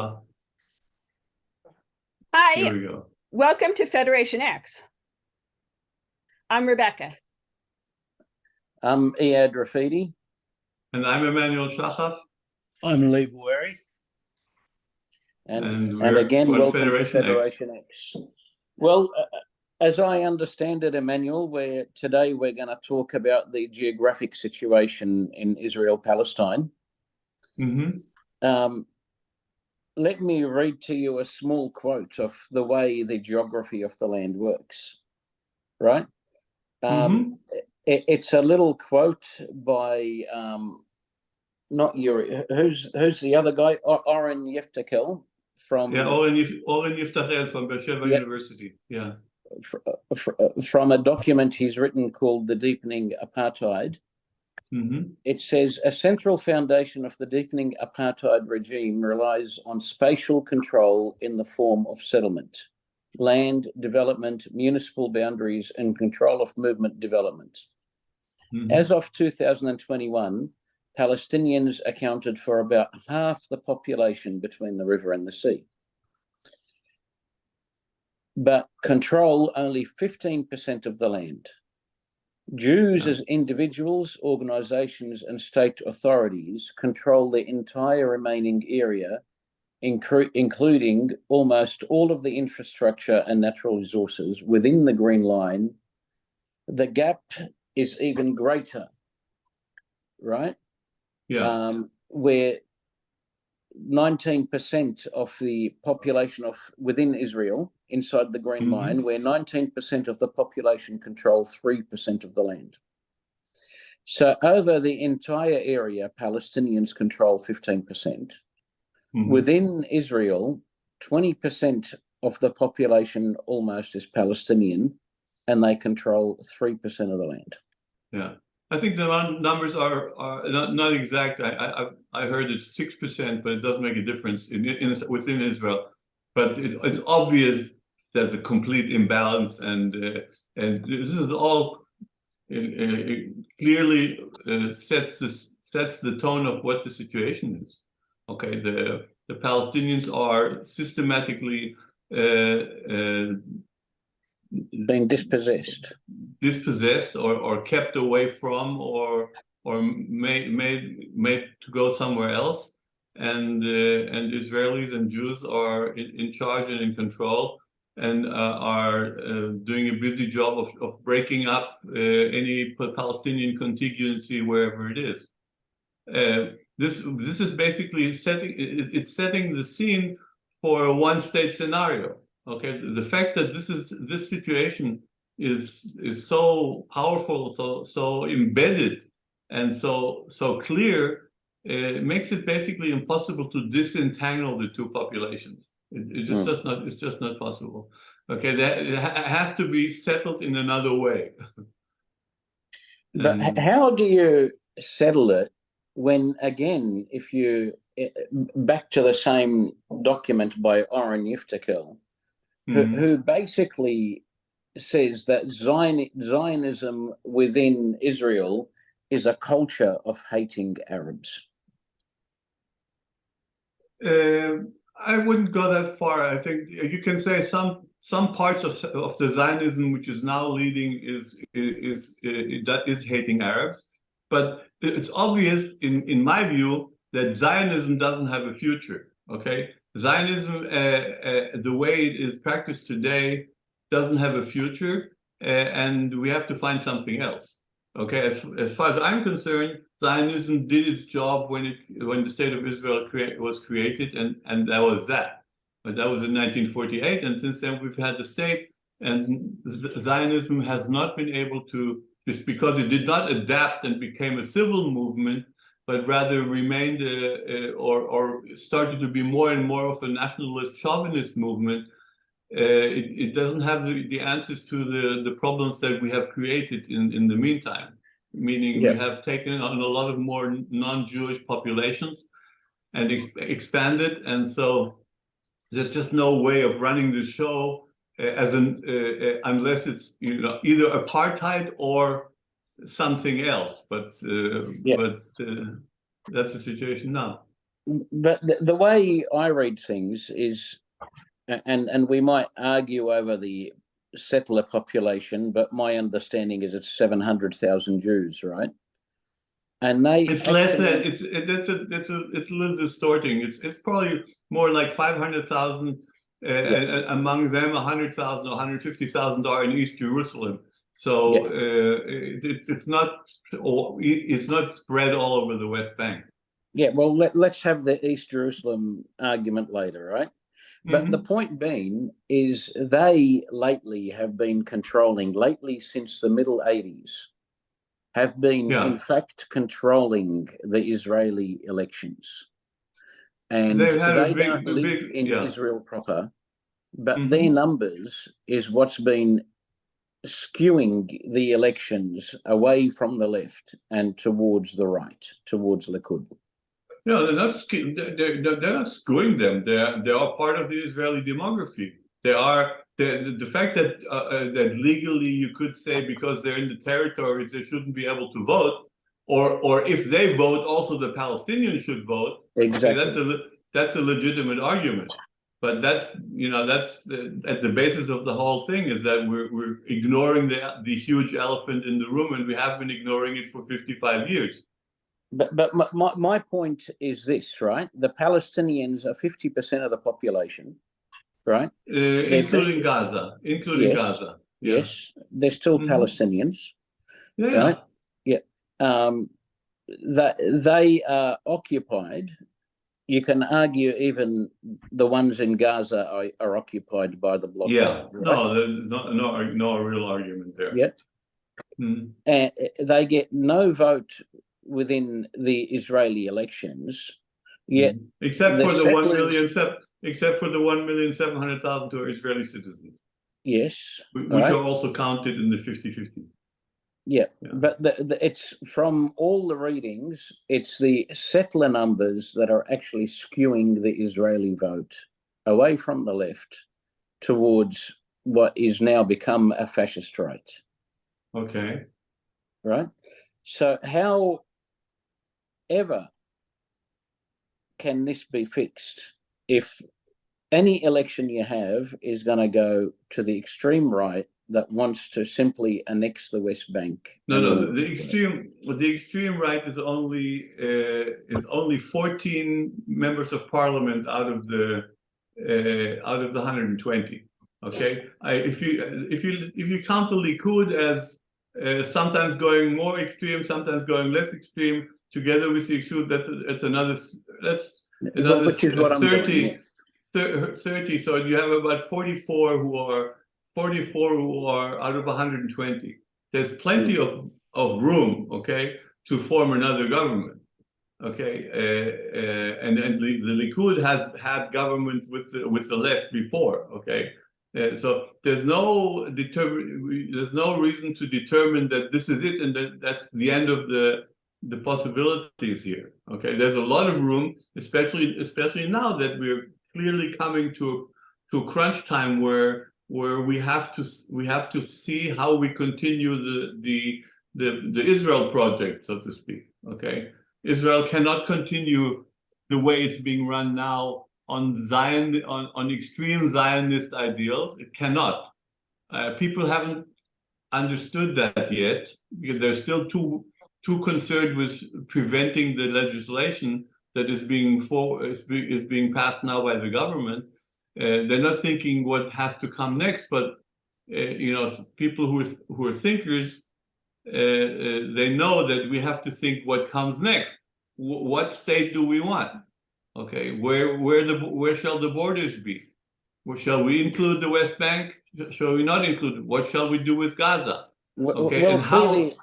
Hi, Here we go. welcome to FederationX. I'm Rebecca. I'm Iyad Rafidi. And I'm Emmanuel Shachaf. I'm Lee Boueri. And again, welcome to FederationX. Well, as I understand it, Emmanuel, today we're going to talk about the geographic situation in Israel-Palestine. Mm-hmm. Let me read to you a small quote of the way the geography of the land works, right? It's a little quote by, not Yuri, who's the other guy? Oren Yeftekel from... Yeah, Oren Yiftachel from Beersheba University, yeah. From a document he's written called The Deepening Apartheid. Mm-hmm. It says, a central foundation of the deepening apartheid regime relies on spatial control in the form of settlement, land development, municipal boundaries, and control of movement development. Mm-hmm. As of 2021, Palestinians accounted for about half the population between the river and the sea, but control only 15% of the land. Jews as individuals, organizations, and state authorities control the entire remaining area, including almost all of the infrastructure and natural resources within the Green Line. The gap is even greater, right? Yeah. Where 19% of the population within Israel, inside the Green Line, where 19% of the population control 3% of the land. So over the entire area, Palestinians control 15%. Within Israel, 20% of the population almost is Palestinian, and they control 3% of the land. Yeah. I think the numbers are not exact. I heard it's 6%, but it does make a difference within Israel. But it's obvious there's a complete imbalance, and this is all clearly sets the tone of what the situation is. Okay, the Palestinians are systematically being dispossessed or kept away from or made to go somewhere else, and Israelis and Jews are in charge and in control, and are doing a busy job of breaking up any Palestinian contiguency wherever it is. This is basically setting the scene for a one-state scenario. Okay, the fact that this situation is so powerful, so embedded, and so clear, makes it basically impossible to disentangle the two populations. It's just not possible. Okay, it has to be settled in another way. But how do you settle it when, again, if you back to the same document by Oren Yeftekel, who basically says that Zionism within Israel is a culture of hating Arabs? I wouldn't go that far. I think you can say some parts of the Zionism which is now leading is hating Arabs, but it's obvious in my view that Zionism doesn't have a future. Okay, Zionism, the way it is practiced today, doesn't have a future, and we have to find something else. Okay, as far as I'm concerned, Zionism did its job when the state of Israel was created, and that was that. But that was in 1948, and since then we've had the state, and Zionism has not been able to, just because it did not adapt and became a civil movement, but rather remained or started to be more and more of a nationalist chauvinist movement. It doesn't have the answers to the problems that we have created in the meantime, meaning we have taken on a lot of more non-Jewish populations and expanded, and so there's just no way of running the show unless it's either apartheid or something else, but that's the situation now. But the way I read things is, and we might argue over the settler population, but my understanding is it's 700,000 Jews, right? And they it's less than it's a little distorting. It's probably more like 500,000 among them, 100,000 or 150,000 are in East Jerusalem. So it's not spread all over the West Bank. Yeah, well, let's have the East Jerusalem argument later, right? But the point being is they lately have been controlling, since the middle 80s, have been in fact controlling the Israeli elections. And they don't live in Israel proper, but their numbers is what's been skewing the elections away from the left and towards the right, towards Likud. No, they're not screwing them. They are part of the Israeli demography. They are the fact that that legally you could say because they're in the territories they shouldn't be able to vote, or if they vote, also the Palestinians should vote. Exactly. Okay, that's a legitimate argument. But that's at the basis of the whole thing is that we're ignoring the huge elephant in the room, and we have been ignoring it for 55 years. But my point is this, right? The Palestinians are 50% of the population, right? Including Gaza. Gaza. Yeah. Yes, they're still Palestinians, right? Yeah. They are occupied. You can argue even the ones in Gaza are occupied by the blockade. Yeah. Right? No real argument there. Yeah. And they get no vote within the Israeli elections, yet except for the 1,700,000 who are Israeli citizens. Yes, which are also counted in the 50-50. Yeah, but it's from all the readings, it's the settler numbers that are actually skewing the Israeli vote away from the left towards what is now become a fascist right. Okay. Right? So how ever can this be fixed if any election you have is going to go to the extreme right that wants to simply annex the West Bank? No. The extreme right is only 14 members of parliament out of the 120. Okay, if you count the Likud as sometimes going more extreme, sometimes going less extreme, together with the Likud, that's another which is what 30. 30. So you have about 44 who are out of 120. There's plenty of room, okay, to form another government, okay, and the Likud has had governments with the left before, okay. So there's no reason to determine that this is it and that's the end of the possibilities here. Okay, there's a lot of room, especially now that we're clearly coming to crunch time where we have to see how we continue the Israel project, so to speak. Okay, Israel cannot continue the way it's being run now on extreme Zionist ideals. It cannot. People haven't understood that yet because they're still too concerned with preventing the legislation that is being passed now by the government. They're not thinking what has to come next, but people who are thinkers, they know that we have to think what comes next. What state do we want? Okay, where shall the borders be? Shall we include the West Bank? Shall we not include it? What shall we do with Gaza? Okay, well, and how? Clearly,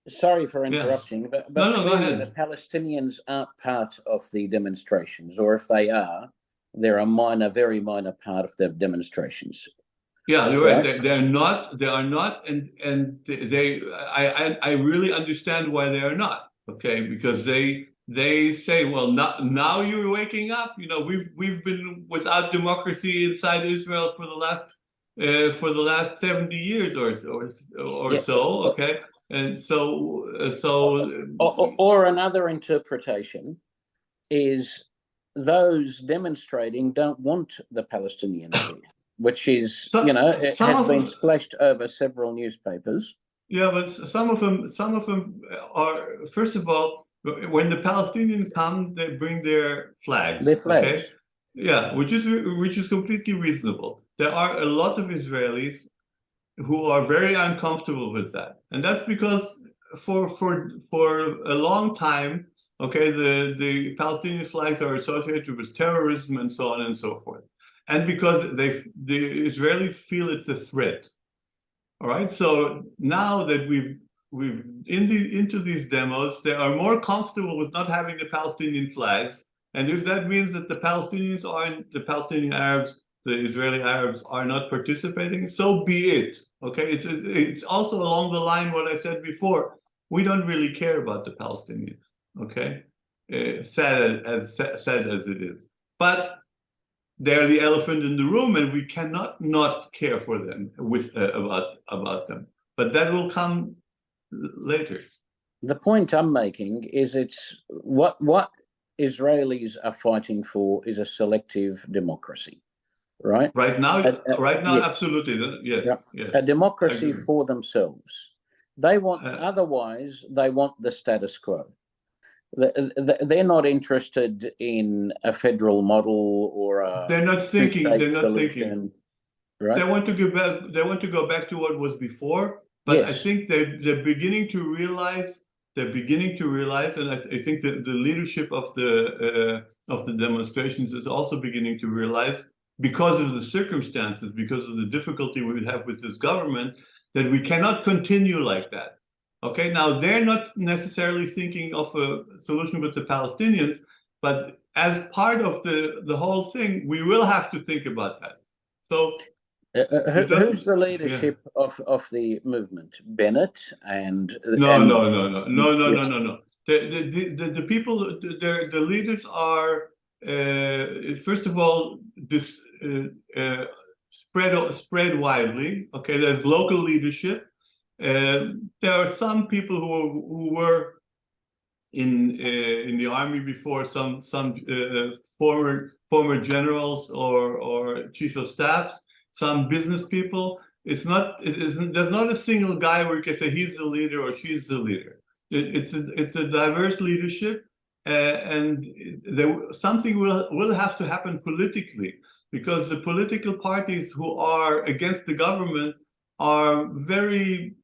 sorry for interrupting, but no, go ahead. The Palestinians aren't part of the demonstrations, or if they are, they're a very minor part of the demonstrations. Yeah, you're right. They are not, and I really understand why they are not. Okay, because they say, well, now you're waking up. We've been without democracy inside Israel for the last 70 years or so. Okay. And so or another interpretation is those demonstrating don't want the Palestinians here, which is, So- it some has of been them- splashed over several newspapers. Yeah, but some of them are, first of all, when the Palestinians come, they bring their flags. Their flags. Okay? Yeah, which is completely reasonable. There are a lot of Israelis who are very uncomfortable with that, and that's because for a long time, okay, the Palestinian flags are associated with terrorism and so on and so forth, and because the Israelis feel it's a threat. All right, so now that we've into these demos, they are more comfortable with not having the Palestinian flags, and if that means that the Palestinians aren't, the Palestinian Arabs, the Israeli Arabs are not participating, so be it. Okay, it's also along the line what I said before. We don't really care about the Palestinians. Okay, sad as it is, but they're the elephant in the room, and we cannot not care for them about them. But that will come later. The point I'm making is it's what Israelis are fighting for is a selective democracy, right? Right now, yes. absolutely, yes, Yeah. yes. A democracy I agree. for themselves. They want, otherwise, they want the status quo. They're not interested in a federal model or a They're not thinking. They're not solution, thinking. right? They want to go back. They want to go back to what was before. But Yes. I think they're beginning to realize. They're beginning to realize, and I think that the leadership of the demonstrations is also beginning to realize, because of the circumstances, because of the difficulty we have with this government, that we cannot continue like that. Okay, now they're not necessarily thinking of a solution with the Palestinians, but as part of the whole thing, we will have to think about that. So who's the leadership of the movement? Bennett and no. Yes. The people, the leaders are first of all spread widely. Okay, there's local leadership. There are some people who were in the army before, some former generals or chief of staffs, some business people. There's not a single guy where you can say he's the leader or she's the leader. It's a diverse leadership, and something will have to happen politically, because the political parties who are against the government are very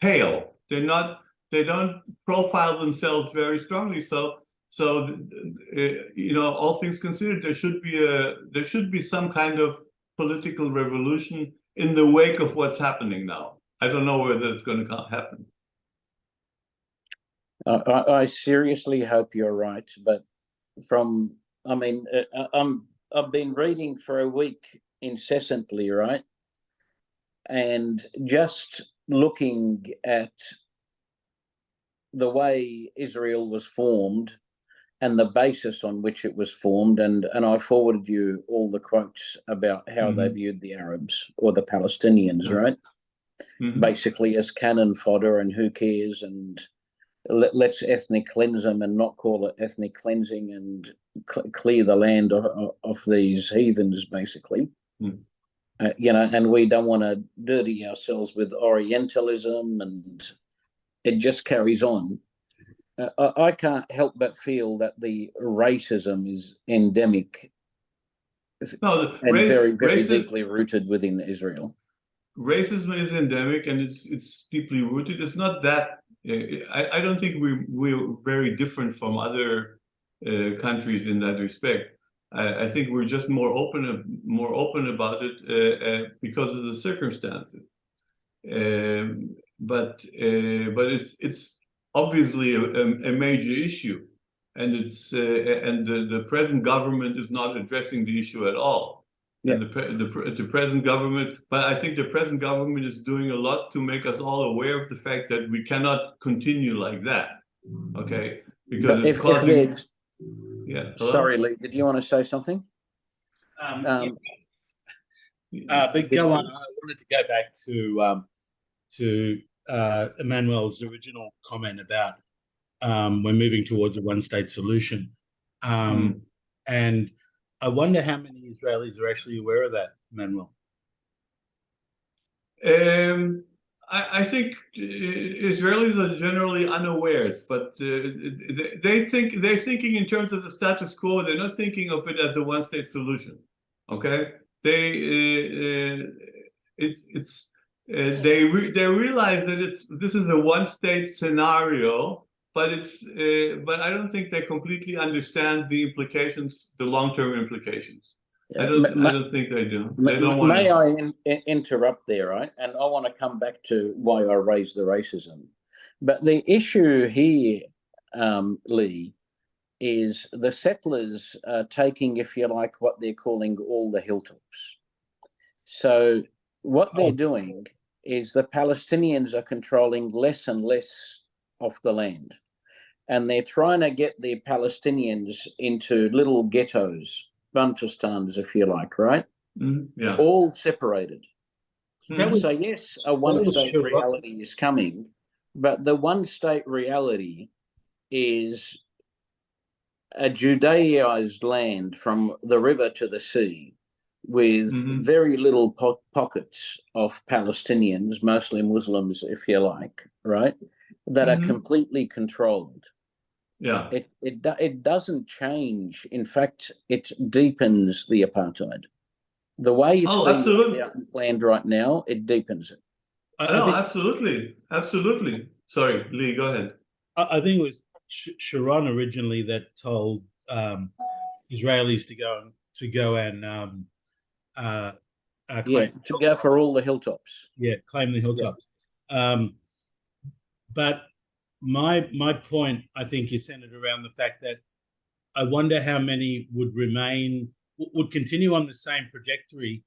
pale. They don't profile themselves very strongly. So all things considered, there should be some kind of political revolution in the wake of what's happening now. I don't know whether it's going to happen. I seriously hope you're right, but I've been reading for a week incessantly, right? And just looking at the way Israel was formed and the basis on which it was formed, and I forwarded you all the quotes about how they viewed the Arabs or the Palestinians, right? Basically as cannon fodder, and who cares, and let's ethnic cleanse them and not call it ethnic cleansing, and clear the land of these heathens, basically. And we don't want to dirty ourselves with Orientalism, and it just carries on. I can't help but feel that the racism is endemic and very deeply rooted within Israel. Racism is endemic, and it's deeply rooted. It's not that I don't think we're very different from other countries in that respect. I think we're just more open about it because of the circumstances. But it's obviously a major issue, and the present government is not addressing the issue at all. Yeah. And the present government, but I think the present government is doing a lot to make us all aware of the fact that we cannot continue like that. Okay, because it's causing. Yeah. Hello? Sorry, Lee. Did you want to say something? But go on. I wanted to go back to Emmanuel's original comment about we're moving towards a one-state solution. And I wonder how many Israelis are actually aware of that, Manuel. I think Israelis are generally unawares, but they're thinking in terms of the status quo. They're not thinking of it as a one-state solution. Okay, they realize that this is a one-state scenario, but I don't think they completely understand the implications, the long-term implications. I don't think they do. They don't want May I interrupt there, right? And I want to come back to why I raised the racism. But the issue here, Lee, is the settlers are taking, if you like, what they're calling all the hilltops. So what they're doing is the Palestinians are controlling less and less of the land. And they're trying to get the Palestinians into little ghettos, Bantustans, if you like, right? Yeah. All separated. That So yes, a one-state reality is coming, but the one-state reality is a Judaized land from the river to the sea with very little pockets of Palestinians, mostly Muslims, if you like, right, that are completely controlled. Yeah. It doesn't change. In fact, it deepens the apartheid. The way it's being planned right now, it deepens it. Absolutely. Sorry, Lee, go ahead. I think it was Sharon originally that told Israelis to go and claim to go for all the hilltops. Yeah, claim the hilltops. But my point, I think, is centered around the fact that I wonder how many would continue on the same trajectory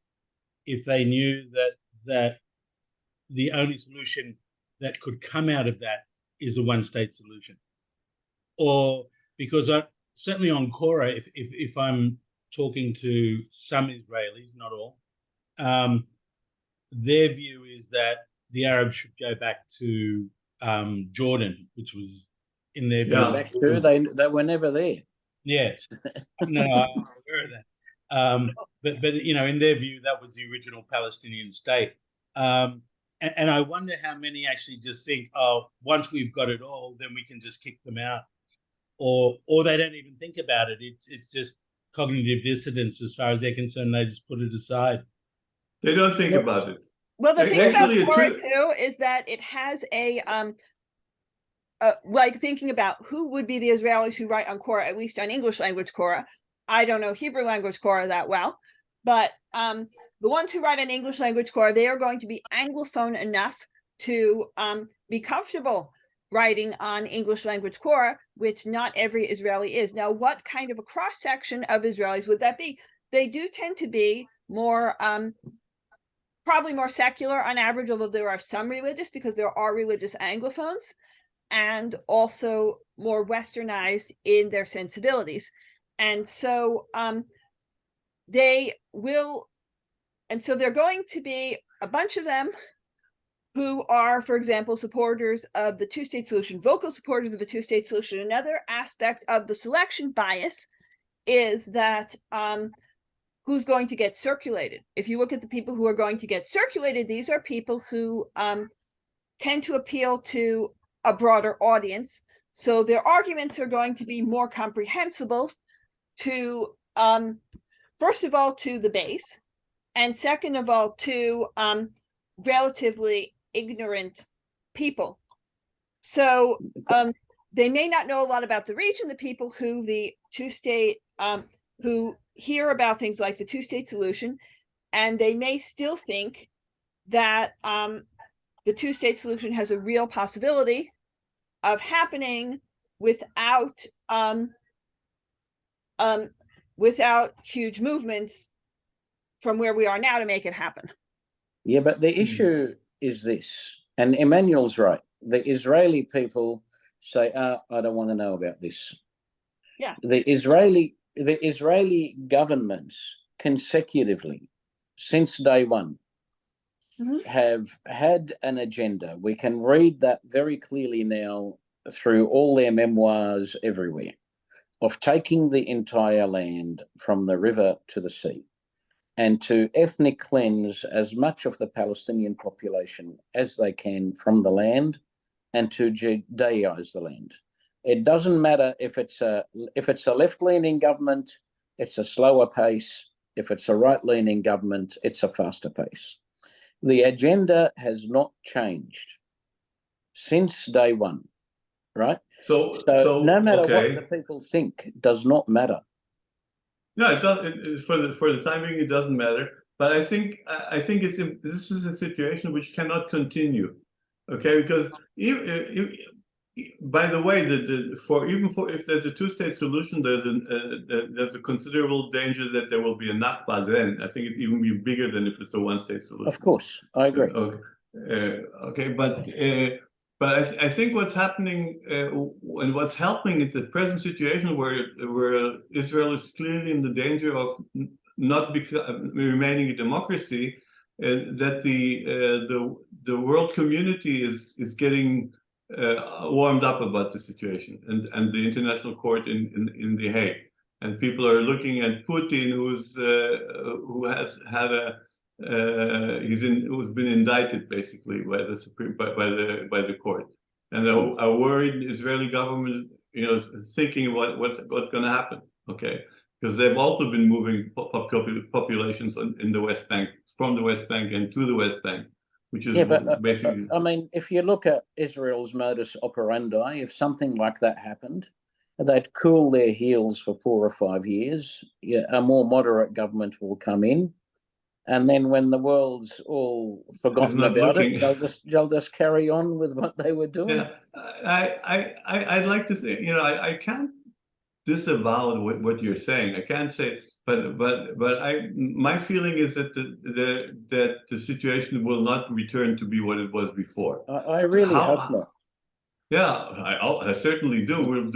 if they knew that the only solution that could come out of that is a one-state solution. Or because certainly on Korah, if I'm talking to some Israelis, not all, their view is that the Arabs should go back to Jordan, which was in their view. Back to, they were never there. Yes, no, I'm aware of that. But in their view, that was the original Palestinian state. And I wonder how many actually just think, oh, once we've got it all, then we can just kick them out, or they don't even think about it. It's just cognitive dissonance as far as they're concerned. They just put it aside. They don't think about it. Well, the thing about Korah too is that it has a like thinking about who would be the Israelis who write on Korah, at least on English language Korah. I don't know Hebrew language Korah that well, but the ones who write on English language Korah, they are going to be Anglophone enough to be comfortable writing on English language Korah, which not every Israeli is. Now, what kind of a cross section of Israelis would that be? They do tend to be more probably more secular on average, although there are some religious, because there are religious Anglophones, and also more westernized in their sensibilities. And so they're going to be a bunch of them who are, for example, supporters of the two-state solution, vocal supporters of the two-state solution. Another aspect of the selection bias is that who's going to get circulated. If you look at the people who are going to get circulated, these are people who tend to appeal to a broader audience. So their arguments are going to be more comprehensible to, first of all, to the base, and second of all, to relatively ignorant people. So they may not know a lot about the region, the people who the two-state, who hear about things like the two-state solution, and they may still think that the two-state solution has a real possibility of happening without without huge movements from where we are now to make it happen. Yeah, but the issue is this, and Emmanuel's right. The Israeli people say, I don't want to know about this. Yeah. The Israeli governments consecutively, since day one, have had an agenda. We can read that very clearly now through all their memoirs everywhere. of taking the entire land from the river to the sea and to ethnic cleanse as much of the Palestinian population as they can from the land and to Judaize the land. It doesn't matter if it's a left-leaning government, it's a slower pace. If it's a right-leaning government, it's a faster pace. The agenda has not changed since day one, right? So no matter what the people think, does not matter. No, it does. For the time being, it doesn't matter. But I think this is a situation which cannot continue. Okay, because by the way, if there's a two-state solution, there's a considerable danger that there will be a Nakba. Then I think it even be bigger than if it's a one-state solution. Of course, I agree. Okay, but I think what's happening and what's helping in the present situation where Israel is clearly in the danger of not remaining a democracy, that the world community is getting warmed up about the situation, and the international court in The Hague, and people are looking at Putin, who's been indicted basically by the court, and a worried Israeli government, thinking what's going to happen. Okay, because they've also been moving populations in the West Bank, from the West Bank and to the West Bank, which is basically. I mean, if you look at Israel's modus operandi, if something like that happened, they'd cool their heels for 4 or 5 years. A more moderate government will come in. And then when the world's all forgotten about it, they'll just carry on with what they were doing. Yeah, I'd like to say, I can't disavow what you're saying. I can't say, but my feeling is that the situation will not return to be what it was before. I really hope not. Yeah, I certainly do. We'll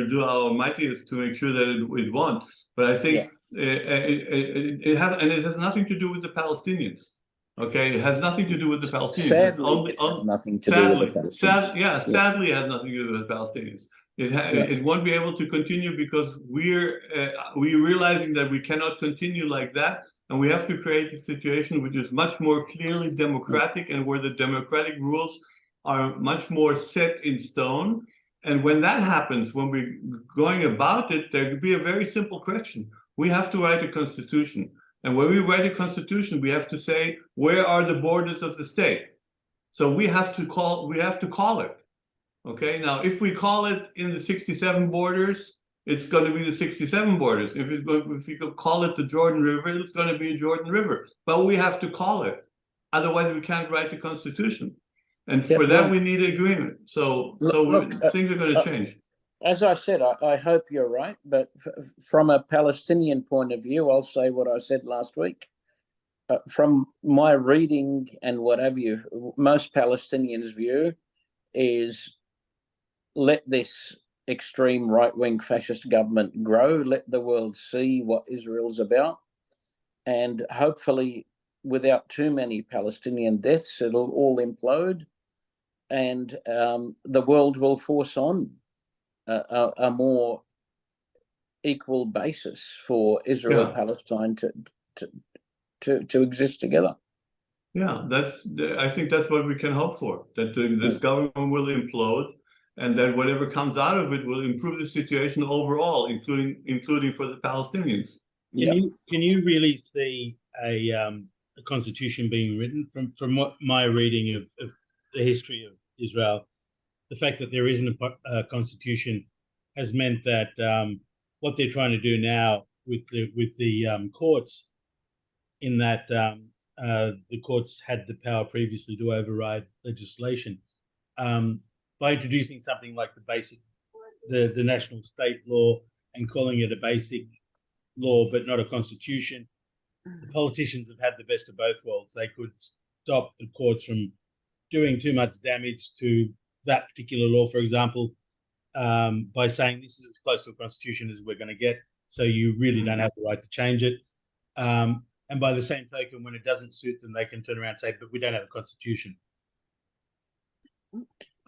do our mightiest to make sure that it won't. But I think. It has nothing to do with the Palestinians. Okay, it has nothing to do with the Palestinians. Sadly, it has nothing to do with the Palestinians. Sadly, it has nothing to do with the Palestinians. It won't be able to continue because we're realizing that we cannot continue like that, and we have to create a situation which is much more clearly democratic, and where the democratic rules are much more set in stone. And when that happens, when we're going about it, there could be a very simple question. We have to write a constitution. And when we write a constitution, we have to say, where are the borders of the state? So we have to call it. Okay, now if we call it in the 67 borders, it's going to be the 67 borders. If you call it the Jordan River, it's going to be a Jordan River. But we have to call it. Otherwise, we can't write the constitution. And for that, we need agreement. So things are going to change. As I said, I hope you're right, but from a Palestinian point of view, I'll say what I said last week. From my reading and what have you, most Palestinians' view is let this extreme right-wing fascist government grow, let the world see what Israel's about, and hopefully without too many Palestinian deaths, it'll all implode, and the world will force on a more equal basis for Israel-Palestine to exist together. Yeah, I think that's what we can hope for, that this government will implode, and that whatever comes out of it will improve the situation overall, including for the Palestinians. Can you really see a constitution being written? From what my reading of the history of Israel, the fact that there isn't a constitution has meant that what they're trying to do now with the courts, in that the courts had the power previously to override legislation, by introducing something like the national state law and calling it a basic law but not a constitution. The politicians have had the best of both worlds. They could stop the courts from doing too much damage to that particular law, for example, by saying this is as close to a constitution as we're going to get, so you really don't have the right to change it. And by the same token, when it doesn't suit them, they can turn around and say, but we don't have a constitution.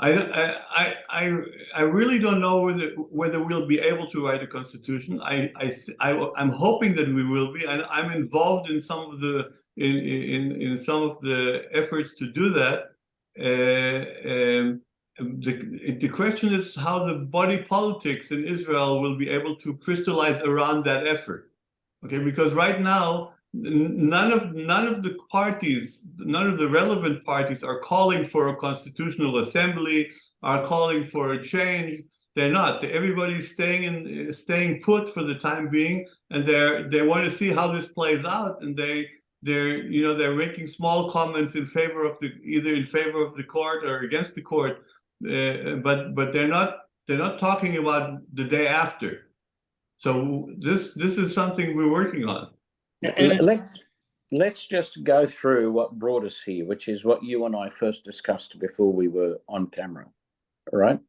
I really don't know whether we'll be able to write a constitution. I'm hoping that we will be, and I'm involved in some of the in some of the efforts to do that. The question is how the body politics in Israel will be able to crystallize around that effort. Okay, because right now none of the parties, none of the relevant parties are calling for a constitutional assembly, are calling for a change. They're not. Everybody's staying put for the time being, and they want to see how this plays out, and they're making small comments in favor of either in favor of the court or against the court, but they're not talking about the day after. So this is something we're working on. Let's just go through what brought us here, which is what you and I first discussed before we were on camera, right?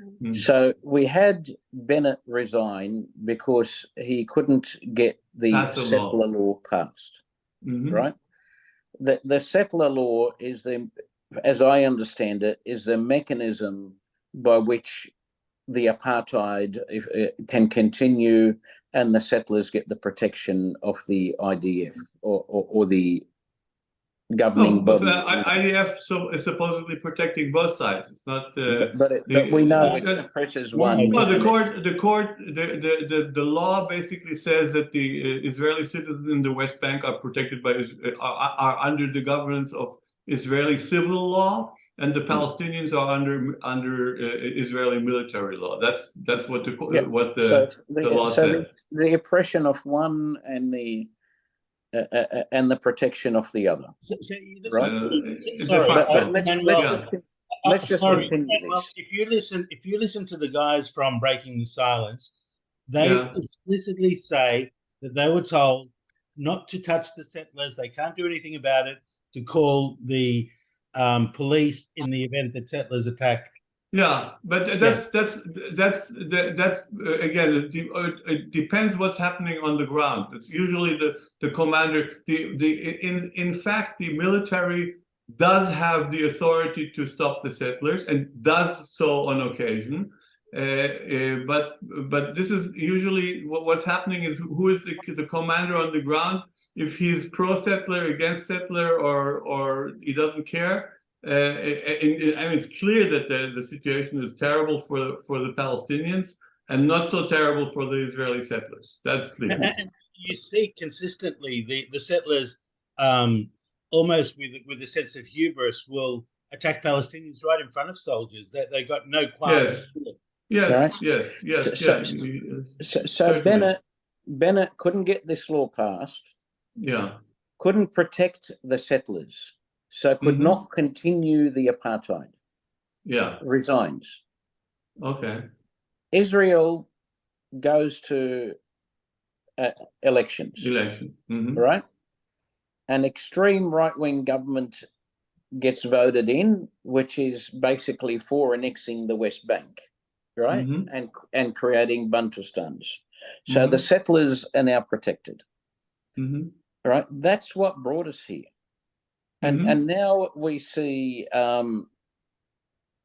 Mm-hmm. So we had Bennett resign because he couldn't get the settler law passed, mm-hmm. right? The settler law is as I understand it, is the mechanism by which the apartheid can continue and the settlers get the protection of the IDF or the governing body. IDF is supposedly protecting both sides. It's not. But we know it oppresses one. No, the law basically says that the Israeli citizens in the West Bank are protected by are under the governance of Israeli civil law, and the Palestinians are under Israeli military law. That's what the law says. The oppression of one and the protection of the other. Right? Let's just continue this. If you listen to the guys from Breaking the Silence, they explicitly say that they were told not to touch the settlers. They can't do anything about it. To call the police in the event that settlers attack. Yeah, but that's again. It depends what's happening on the ground. It's usually the commander. In fact, the military does have the authority to stop the settlers and does so on occasion. But this is usually what's happening is who is the commander on the ground. If he's pro-settler, against settler, or he doesn't care. It's clear that the situation is terrible for the Palestinians and not so terrible for the Israeli settlers. That's clear. And you see consistently the settlers, almost with a sense of hubris, will attack Palestinians right in front of soldiers. That they got no qualms. Yes. So Bennett couldn't get this law passed. Yeah. Couldn't protect the settlers, so could not continue the apartheid. Yeah. Resigns. Okay. Israel goes to elections. Right? An extreme right-wing government gets voted in, which is basically for annexing the West Bank, right? And creating Bantustans. So the settlers are now protected. Right, that's what brought us here, and now we see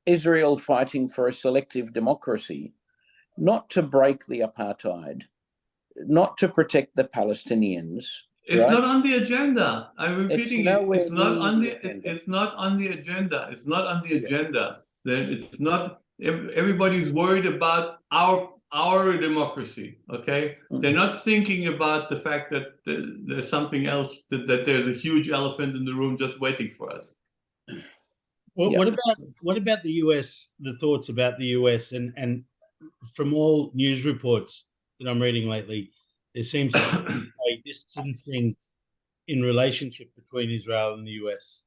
Israel fighting for a selective democracy, not to break the apartheid, not to protect the Palestinians. It's not on the agenda. I'm repeating it. It's not on the agenda. It's not on the agenda. Then it's not. Everybody's worried about our democracy, okay? They're not thinking about the fact that there's something else, that there's a huge elephant in the room just waiting for us. Well, what about the US, the thoughts about the US, and from all news reports that I'm reading lately, there seems to be a distancing in relationship between Israel and the US.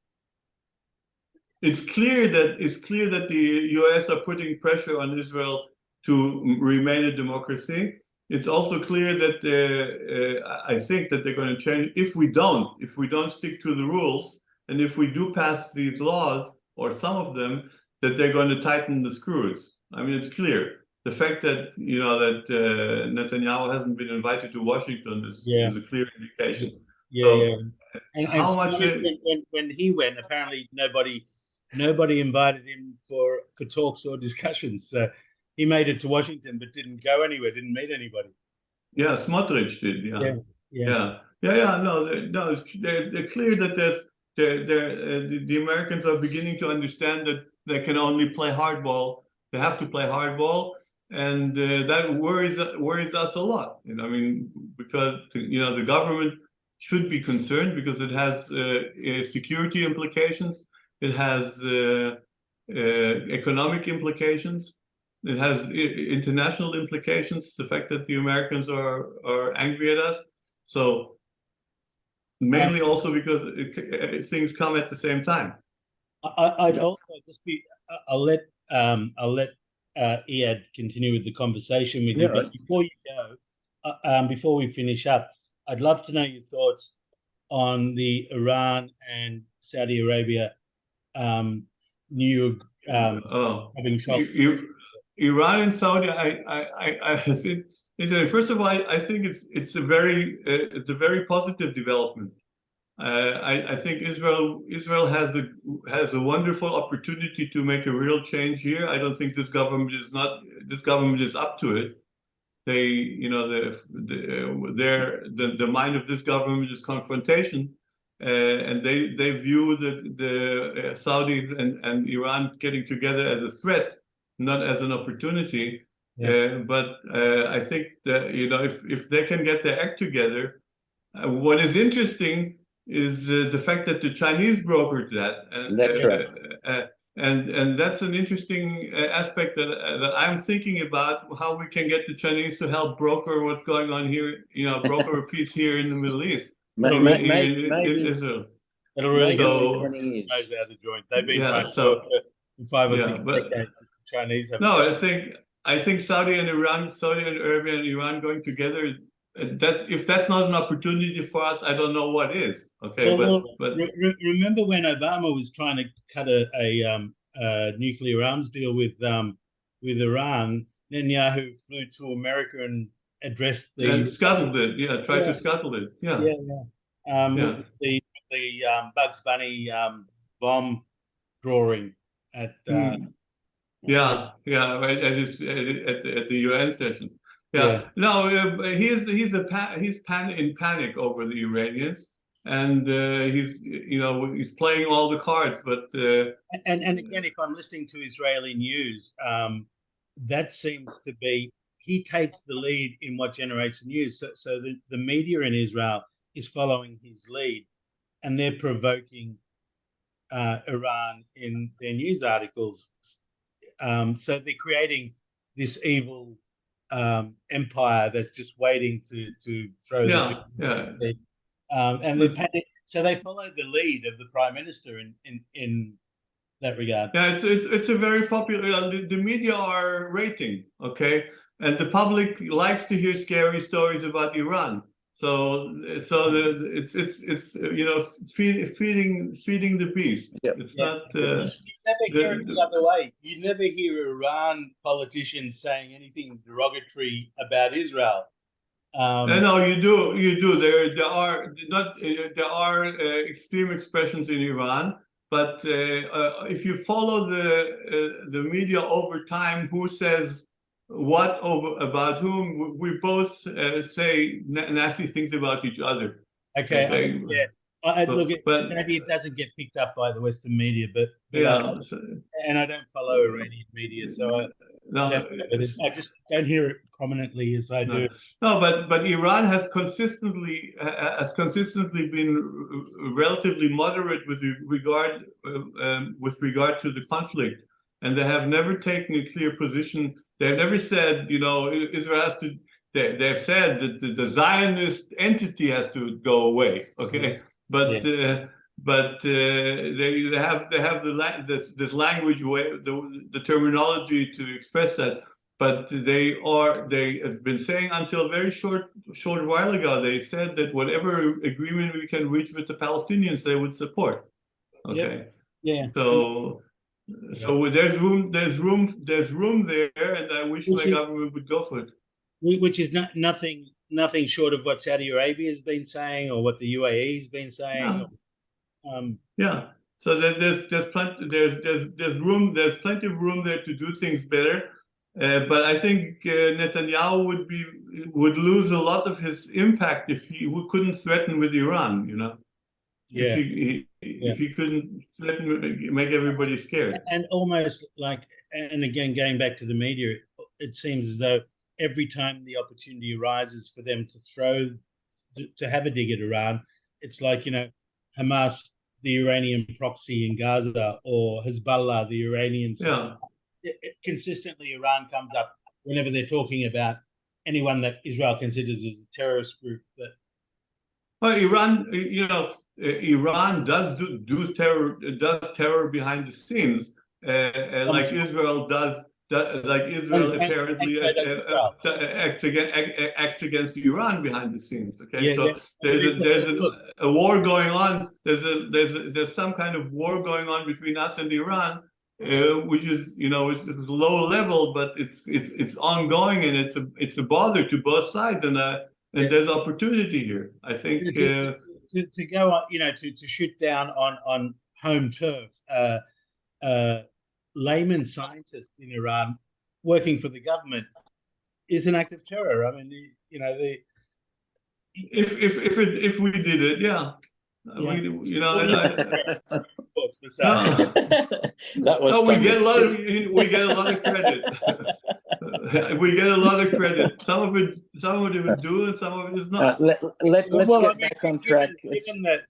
It's clear that the US are putting pressure on Israel to remain a democracy. It's also clear that I think that they're going to change if we don't stick to the rules, and if we do pass these laws, or some of them, that they're going to tighten the screws. I mean, it's clear. The fact that Netanyahu hasn't been invited to Washington is a clear indication. And how much when he went, apparently nobody nobody invited him for talks or discussions. So he made it to Washington, but didn't go anywhere, didn't meet anybody. Yeah, Smotrich did. Yeah. No, they're clear that the Americans are beginning to understand that they can only play hardball. They have to play hardball, and that worries us a lot. I mean, because the government should be concerned because it has security implications, it has economic implications. It has international implications, the fact that the Americans are angry at us. So mainly also because things come at the same time. I'd also just be, I'll let Iyad continue with the conversation with you. But before you go, before we finish up, I'd love to know your thoughts on the Iran and Saudi Arabia new having shot. Iran and Saudi, first of all, I think it's a very positive development. I think Israel has a wonderful opportunity to make a real change here. I don't think this government is up to it. The mind of this government is confrontation, and they view the Saudis and Iran getting together as a threat, not as an opportunity. But I think that if they can get their act together, what is interesting is the fact that the Chinese brokered that. That's right. And that's an interesting aspect that I'm thinking about, how we can get the Chinese to help broker what's going on here, broker a peace here in the Middle East, in Israel. It'll really get out of joint. They've been for 5 or 6 decades. Chinese have. No, I think Saudi Arabia and Iran going together, that if that's not an opportunity for us, I don't know what is. Okay, but remember when Obama was trying to cut a nuclear arms deal with Iran, Netanyahu flew to America and addressed and scuttled it. Tried to scuttle it. The Bugs Bunny bomb drawing at. Right at the UN session. No, he's in panic over the Iranians, and he's playing all the cards. But and again, if I'm listening to Israeli news, that seems to be he takes the lead in what generates the news. So the media in Israel is following his lead, and they're provoking Iran in their news articles. So they're creating this evil empire that's just waiting to throw and they panic. So they follow the lead of the prime minister in that regard. Yeah, it's a very popular. The media are rating, okay, and the public likes to hear scary stories about Iran. So it's feeding the beast. It's not. You never hear it the other way. You never hear Iran politicians saying anything derogatory about Israel. No, you do. There are extreme expressions in Iran, but if you follow the media over time, who says what about whom, we both say nasty things about each other. Okay. Maybe it doesn't get picked up by the Western media, but and I don't follow Iranian media, so I just don't hear it prominently as I do. No, but Iran has consistently been relatively moderate with regard to the conflict, and they have never taken a clear position. They've never said, Israel has to. They've said that the Zionist entity has to go away. Okay, but they have this language way, the terminology to express that. But they have been saying until a very short while ago. They said that whatever agreement we can reach with the Palestinians, they would support. Okay. So there's room there, and I wish my government would go for it. Which is nothing short of what Saudi Arabia has been saying, or what the UAE has been saying. So there's plenty of room there to do things better. But I think Netanyahu would lose a lot of his impact if he couldn't threaten with Iran. Yeah. If he couldn't threaten, make everybody scared. And almost like, and again, going back to the media, it seems as though every time the opportunity arises for them to have a dig at Iran, it's like, Hamas, the Iranian proxy in Gaza, or Hezbollah, the Iranian. Yeah. Consistently, Iran comes up whenever they're talking about anyone that Israel considers as a terrorist group. Well, Iran, Iran does do terror behind the scenes, like Israel does. Like Israel apparently acts against Iran behind the scenes. Okay, so there's a war going on. There's some kind of war going on between us and Iran, which is it's low level, but it's ongoing, and it's a bother to both sides, and there's opportunity here. I think to go on, to shoot down on home turf. Layman scientists in Iran working for the government is an act of terror. I mean, if we did it, yeah. That was we get a lot of credit. We get a lot of credit. Some of it is due, and some of it is not. Let's get back on track.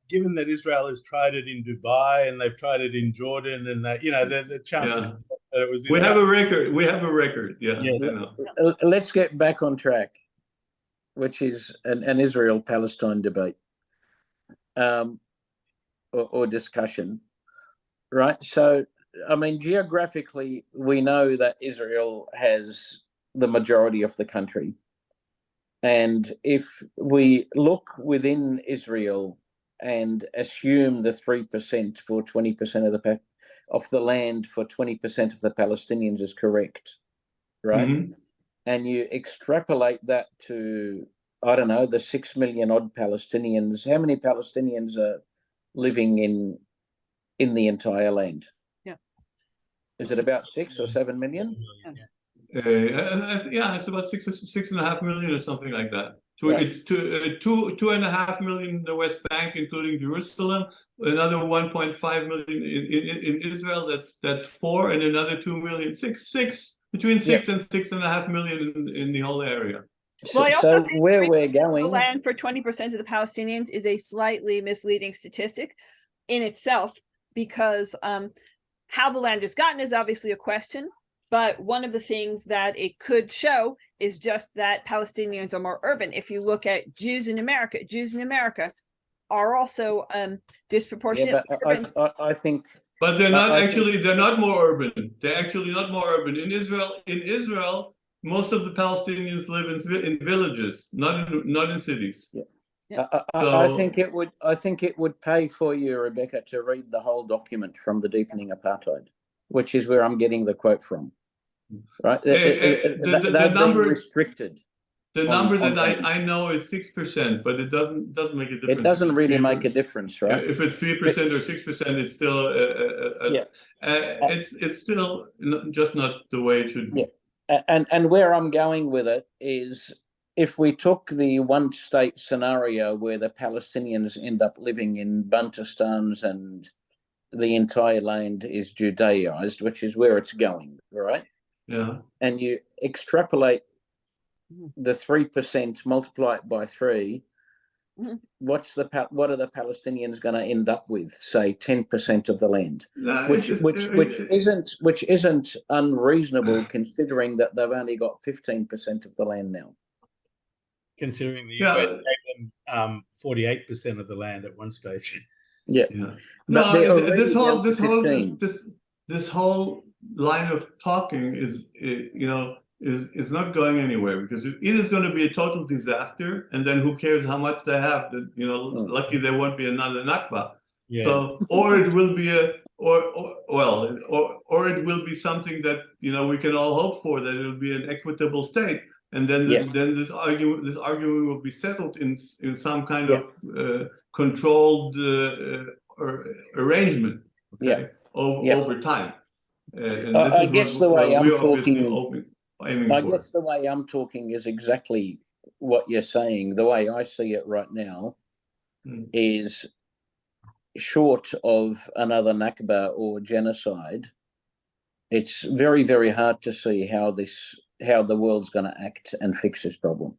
Given that Israel has tried it in Dubai and they've tried it in Jordan, and that the chances that it was. We have a record. We have a record. Yeah. Let's get back on track, which is an Israel-Palestine debate, or discussion, right? So, I mean, geographically, we know that Israel has the majority of the country. And if we look within Israel and assume the 3% for 20% of the land for 20% of the Palestinians is correct, right? Mm-hmm. And you extrapolate that to, I don't know, the 6 million odd Palestinians. How many Palestinians are living in the entire land? Is it about 6 or 7 million? It's about 6.5 million or something like that. It's 2.5 million in the West Bank, including Jerusalem. Another 1.5 million in Israel. That's 4, and another 2 million. Between 6 and 6.5 million in the whole area. So where we're going, the land for 20% of the Palestinians is a slightly misleading statistic in itself, because how the land is gotten is obviously a question, but one of the things that it could show is just that Palestinians are more urban. If you look at Jews in America are also disproportionately urban. I think... But they're not they're not more urban. They're actually not more urban. In Israel, most of the Palestinians live in villages, not in cities. Yeah. I think it would pay for you, Rebecca, to read the whole document from The Deepening Apartheid, which is where I'm getting the quote from. Right? They've been restricted. The number that I know is 6%, but it doesn't make a difference. It doesn't really make a difference, right? If it's 3% or 6%, it's still it's still just not the way it should be. Yeah. And where I'm going with it is, if we took the one-state scenario where the Palestinians end up living in Bantustans and the entire land is Judaized, which is where it's going, right? Yeah. And you extrapolate the 3%, multiply it by 3, what are the Palestinians going to end up with? Say 10% of the land, which isn't unreasonable, considering that they've only got 15% of the land now. Considering the US gave them 48% of the land at one stage. Yeah. No, this whole line of talking is not going anywhere, because it is going to be a total disaster, and then who cares how much they have? Lucky there won't be another Nakba. Yeah. So, or it will be or it will be something that we can all hope for, that it will be an equitable state. And then this argument will be settled in some kind of controlled arrangement. okay, over time. And this I is guess what, the way I'm we're obviously talking, aiming I for. guess the way I'm talking is exactly what you're saying. The way I see it right now is, short of another Nakba or genocide, it's very, very hard to see how the world's going to act and fix this problem.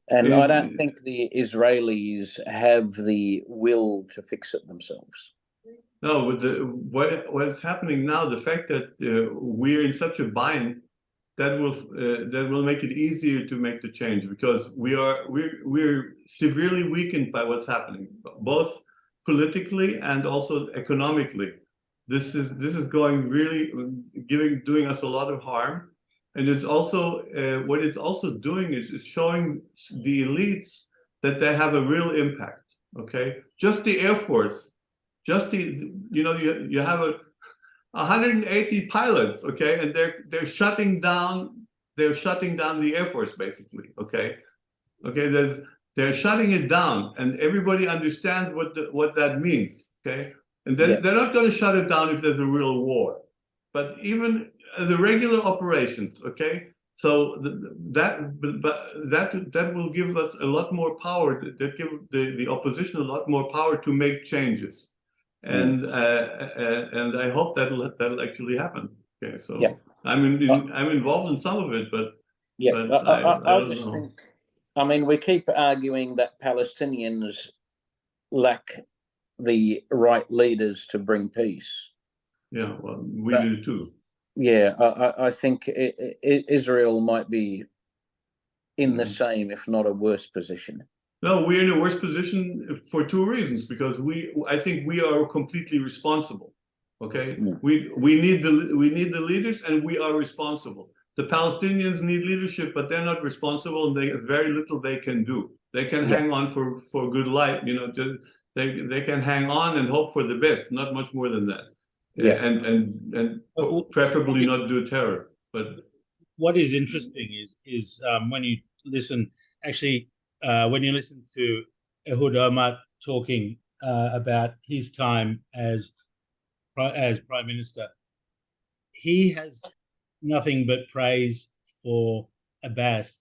And I don't think the Israelis have the will to fix it themselves. No, with what's happening now, the fact that we're in such a bind, that will make it easier to make the change, because we're severely weakened by what's happening, both politically and also economically. This is going really doing us a lot of harm, and it's also what it's also doing is showing the elites that they have a real impact. Okay, just the Air Force, just you have 180 pilots, okay, and they're shutting down the Air Force basically, okay, they're shutting it down, and everybody understands what that means, okay, and then they're not going to shut it down if there's a real war, but even the regular operations, okay, so that will give us a lot more power, that give the opposition a lot more power to make changes. And I hope that'll actually happen. Okay, so I'm involved in some of it, but I just think, I mean, we keep arguing that Palestinians lack the right leaders to bring peace. Yeah, well, we do too. Yeah, I think Israel might be in the same, if not a worse position. No, we're in a worse position for two reasons, because I think we are completely responsible. Okay, we need the leaders, and we are responsible. The Palestinians need leadership, but they're not responsible, and very little they can do. They can hang on for good life, they can hang on and hope for the best, not much more than that. And preferably not do terror. But what is interesting is when you listen, actually. When you listen to Ehud Olmert talking about his time as Prime Minister, he has nothing but praise for Abbas,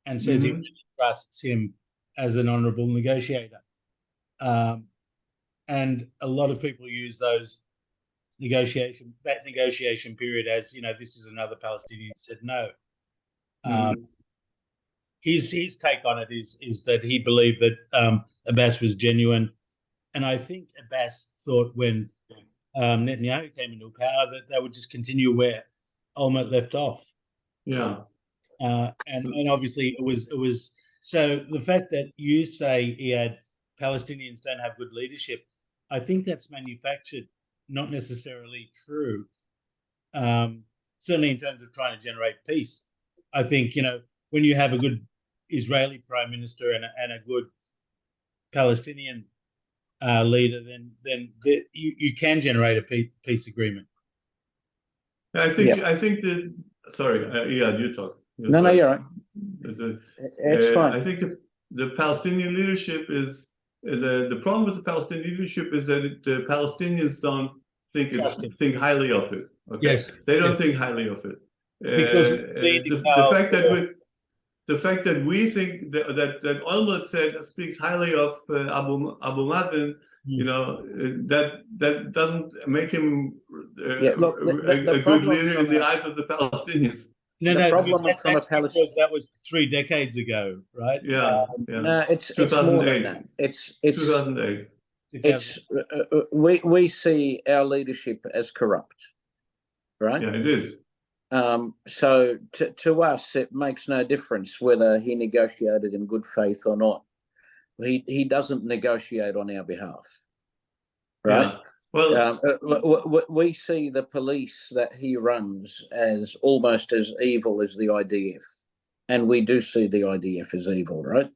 and says he really trusts him as an honourable negotiator. And a lot of people use that negotiation period as, this is another Palestinian who said no. His take on it is that he believed that Abbas was genuine, and I think Abbas thought when Netanyahu came into power that they would just continue where Olmert left off. Yeah, and obviously it was so the fact that you say, Iyad, Palestinians don't have good leadership, I think that's manufactured, not necessarily true. Certainly in terms of trying to generate peace, I think when you have a good Israeli prime minister and a good Palestinian leader, then you can generate a peace agreement. I think that. Sorry, Iyad, you talk. No, you're right. It's fine. I think the Palestinian leadership is the problem with the Palestinian leadership is that the Palestinians don't think highly of it. Okay, yes, they don't think highly of it. Because the fact that we think that Olmert speaks highly of Abu Mazen, that doesn't make him a good leader in the eyes of the Palestinians. Because that was 3 decades ago, right? Yeah. No, it's 2008. It's 2008. It's we see our leadership as corrupt, right? Yeah, it is. So to us, it makes no difference whether he negotiated in good faith or not. He doesn't negotiate on our behalf, right? Yeah. Well, we see the police that he runs as almost as evil as the IDF, and we do see the IDF as evil, right?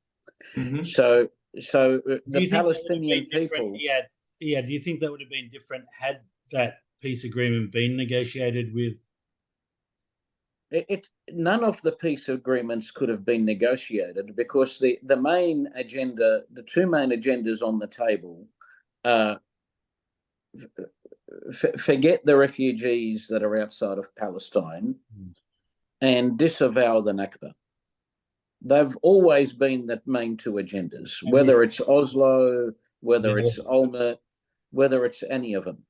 So the Palestinian people. Yeah. Do you think that would have been different had that peace agreement been negotiated with? None of the peace agreements could have been negotiated, because the main agenda, the two main agendas on the table, forget the refugees that are outside of Palestine and disavow the Nakba. They've always been the main two agendas, whether it's Oslo, whether it's Olmert, whether it's any of them,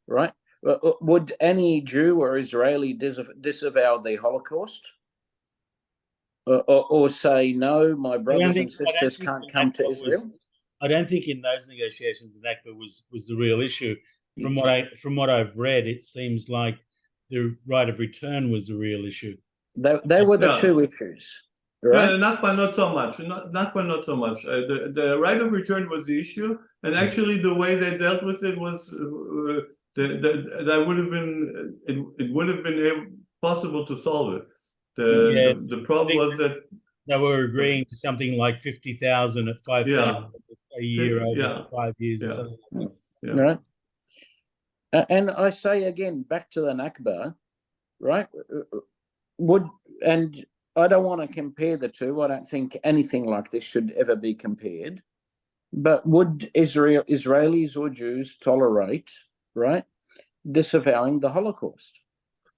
right? Would any Jew or Israeli disavow the Holocaust? Or say, no, my brothers and sisters can't come to Israel? I don't think in those negotiations the Nakba was the real issue. From what I've read, it seems like the right of return was the real issue. They were the two issues. Right? Yeah, Nakba not so much. Nakba not so much. The right of return was the issue, and actually the way they dealt with it was that would have been it would have been possible to solve it. The problem was that they were agreeing to something like 50,000 at 5,000 a year over 5 years or something like that. Right. And I say again, back to the Nakba, right? And I don't want to compare the two. I don't think anything like this should ever be compared. But would Israelis or Jews tolerate, right, disavowing the Holocaust?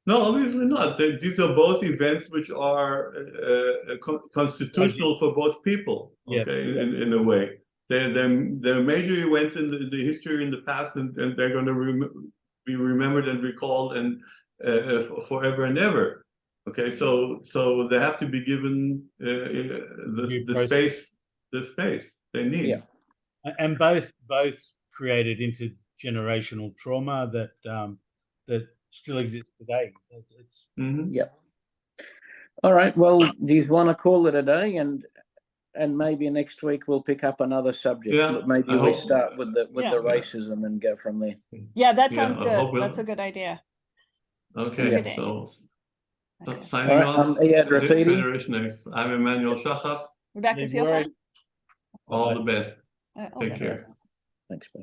No, obviously not. These are both events which are constitutional for both people. Okay, in a way, they're major events in the history in the past, and they're going to be remembered and recalled and forever and ever. Okay, so they have to be given the space they need. Yeah, and both created intergenerational trauma that still exists today. It's yeah. All right. Well, do you want to call it a day, and maybe next week we'll pick up another subject? Yeah, maybe we start with the racism and go from there. Yeah, that sounds good. That's a good idea. Okay, so signing off. I'm Iyad Rafidi. FederationX. I'm Emmanuel Shachaf. Rebecca Sealfon. All the best. Take care. Thanks, bye.